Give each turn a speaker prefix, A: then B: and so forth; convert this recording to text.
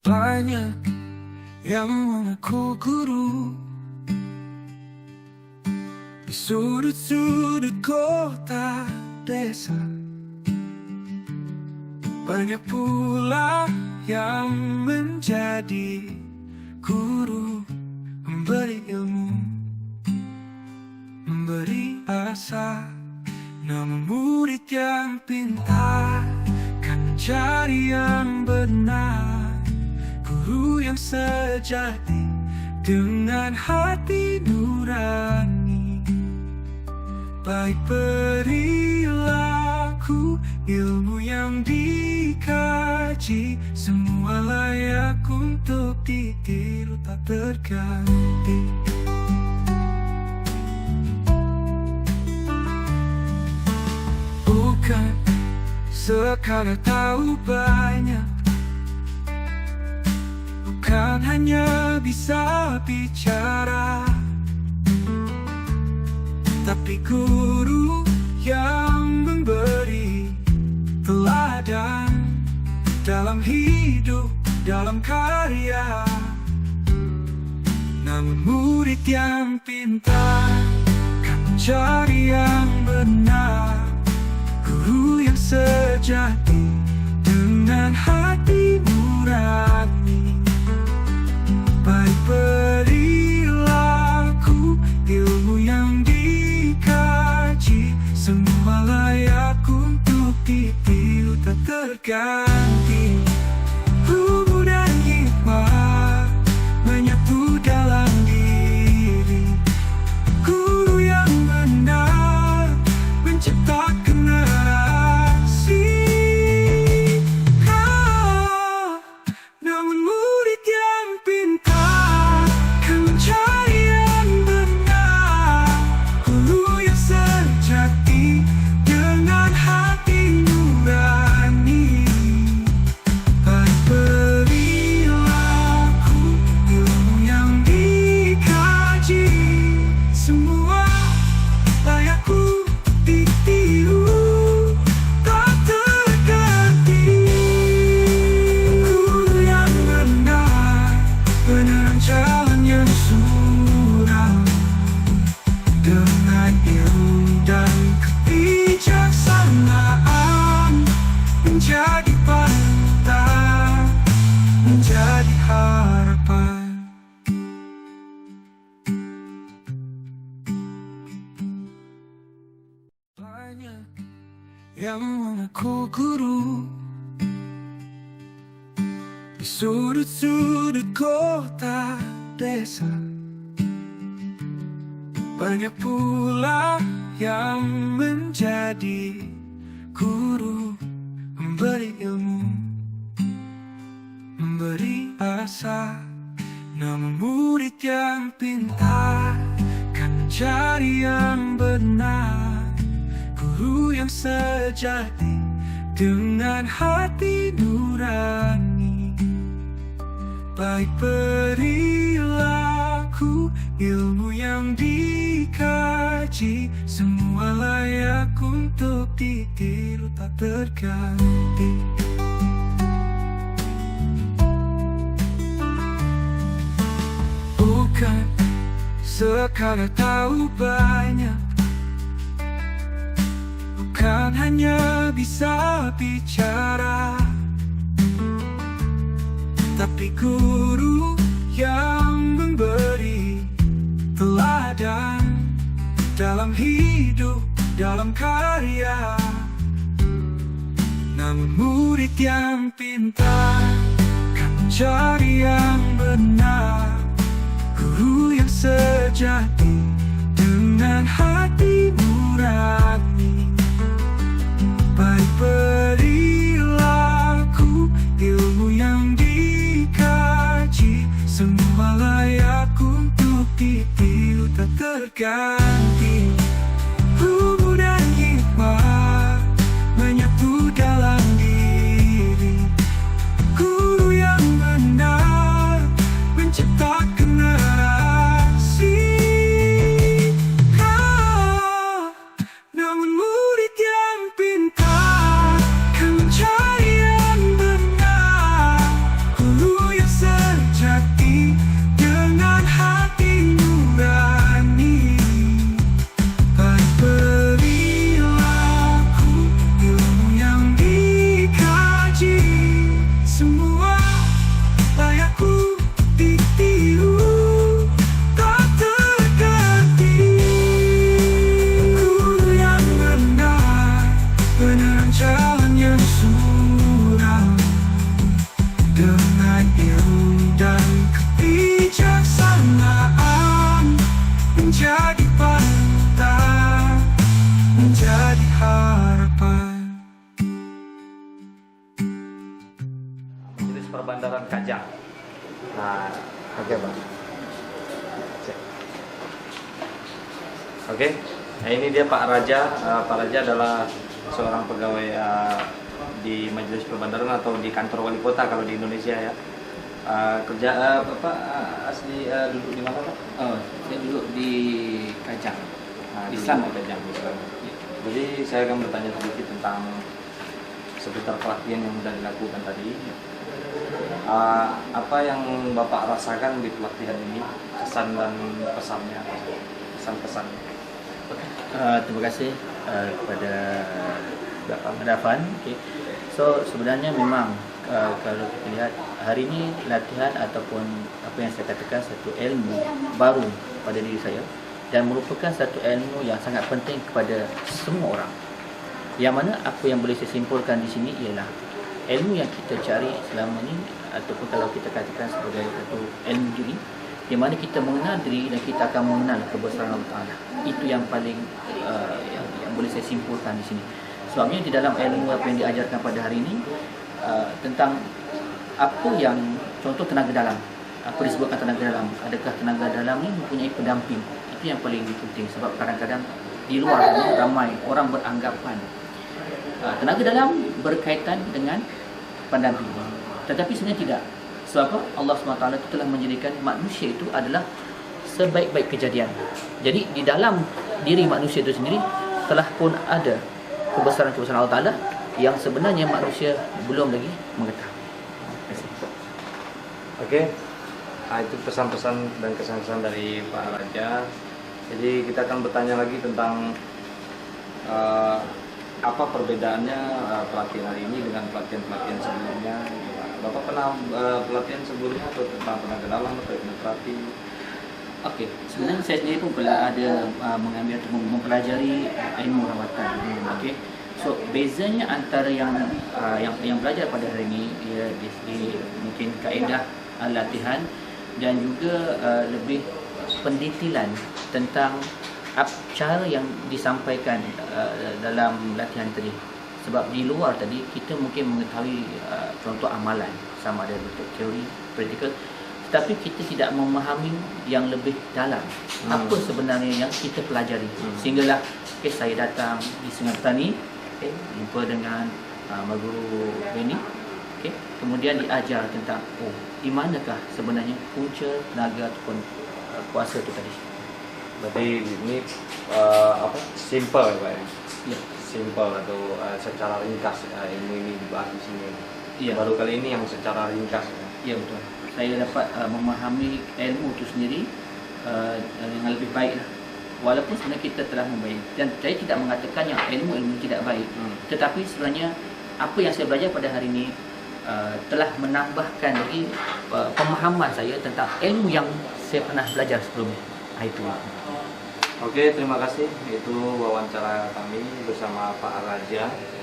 A: Banyak yang mengaku guru di sudut-sudut kota desa. Banyak pula yang menjadi guru, memberi ilmu, memberi asa. Namun murid yang pintar kan mencari yang benar, guru yang sejati dengan hati nurani. Baik perilaku, ilmu yang dikaji, semua layak untuk ditiru tak terganti. Bukan sekadar tahu banyak, bukan hanya bisa bicara, tapi guru yang memberi teladan dalam hidup, dalam karya. Namun murid yang pintar kan mencari yang benar, guru yang sejati dengan hati nurani. Baik perilaku, ilmu yang dikaji, semua layak untuk ditiru tak terganti. Ilmu dan hikmah menyatu dalam diri, guru yang benar mencipta generasi. Namun murid yang pintar kan mencari yang benar, guru yang sejati dengan hati nurani. Baik perilaku, ilmu yang dikaji, semua layak untuk ditiru tak terganti. Guru yang benar, beneran jalan yang suram, dengan ilmu dan kebijaksanaan, menjadi panutan, menjadi harapan. Banyak yang mengaku guru di sudut-sudut kota desa. Banyak pula yang menjadi guru, memberi ilmu, memberi asa. Namun murid yang pintar kan mencari yang benar, guru yang sejati dengan hati nurani. Baik perilaku, ilmu yang dikaji, semua layak untuk ditiru tak terganti. Bukan sekadar tahu banyak, bukan hanya bisa bicara, tapi guru yang memberi teladan dalam hidup, dalam karya. Namun murid yang pintar kan mencari yang benar, guru yang sejati dengan hati nurani. Baik perilaku, ilmu yang dikaji, semua layak untuk ditiru tak terganti. Ilmu dan hikmah menyatu dalam diri, guru yang benar mencipta generasi. Namun murid yang pintar dengan ilmu dan kebijaksanaan, menjadi panutan, menjadi harapan.
B: Majelis Perbandaran Kajang. Nah, oke Bang. Cek. Oke, nah ini dia Pak Raja. Pak Raja adalah seorang pegawai di Majelis Perbandaran atau di kantor wali kota kalau di Indonesia ya. Kerja Bapak asli duduk di mana Pak?
C: Oh, saya duduk di Kajang.
B: Di
C: Islam.
B: Kajang. Jadi saya akan bertanya sedikit tentang seputar pelatihan yang sudah dilakukan tadi. Apa yang Bapak rasakan di pelatihan ini, kesan dan pesannya, pesan-pesannya?
C: Terima kasih kepada Bapak Madafan. Okay. So sebenarnya memang kalau kita lihat hari ini latihan ataupun apa yang saya katakan satu ilmu baru pada diri saya dan merupakan satu ilmu yang sangat penting kepada semua orang. Yang mana apa yang boleh saya simpulkan di sini ialah ilmu yang kita cari selama ini ataupun kalau kita katakan sebagai satu ilmu diri di mana kita mengenal diri dan kita akan mengenal kebesaran Allah Taala. Itu yang paling yang boleh saya simpulkan di sini. Sebabnya di dalam ilmu apa yang diajarkan pada hari ini tentang apa yang contoh tenaga dalam. Apa disebutkan tenaga dalam? Adakah tenaga dalam ni mempunyai pendamping? Itu yang paling penting sebab kadang-kadang di luar ramai orang beranggapan tenaga dalam berkaitan dengan pendamping. Tetapi sebenarnya tidak. Sebab apa? Allah SWT itu telah menjadikan manusia itu adalah sebaik-baik kejadian. Jadi di dalam diri manusia itu sendiri telah pun ada kebesaran-kebesaran Allah Ta'ala yang sebenarnya manusia belum lagi mengetahui.
B: Oke, itu pesan-pesan dan kesan-kesan dari Pak Raja. Jadi kita akan bertanya lagi tentang apa perbedaannya pelatihan hari ini dengan pelatihan-pelatihan sebelumnya. Bapak pernah pelatihan sebelumnya atau tentang tenaga dalam atau hipnoterapi?
C: Okey, sebenarnya saya sendiri pun pernah ada mengambil atau mempelajari ilmu rawatan. Okey. So bezanya antara yang belajar pada hari ini ia di segi mungkin kaedah latihan dan juga lebih pendetailan tentang cara yang disampaikan dalam latihan tadi. Sebab di luar tadi kita mungkin mengetahui contoh amalan sama ada bentuk teori, praktikal, tetapi kita tidak memahami yang lebih dalam apa sebenarnya yang kita pelajari. Sehinggalah saya datang di Sungai Petani, jumpa dengan Guru Benny, kemudian diajar tentang di manakah sebenarnya punca tenaga ataupun kuasa itu tadi.
B: Berarti ini simple ya Pak ya?
C: Ya.
B: Simple atau secara ringkas ilmu ini dibahas di sini.
C: Ya.
B: Baru kali ini yang secara ringkas ya?
C: Ya betul. Saya dapat memahami ilmu itu sendiri dengan lebih baik lah. Walaupun sebenarnya kita telah membaik dan saya tidak mengatakan yang ilmu tidak baik, tetapi sebenarnya apa yang saya belajar pada hari ini telah menambahkan lagi pemahaman saya tentang ilmu yang saya pernah belajar sebelumnya. Itu.
B: Oke, terima kasih. Itu wawancara kami bersama Pak Raja.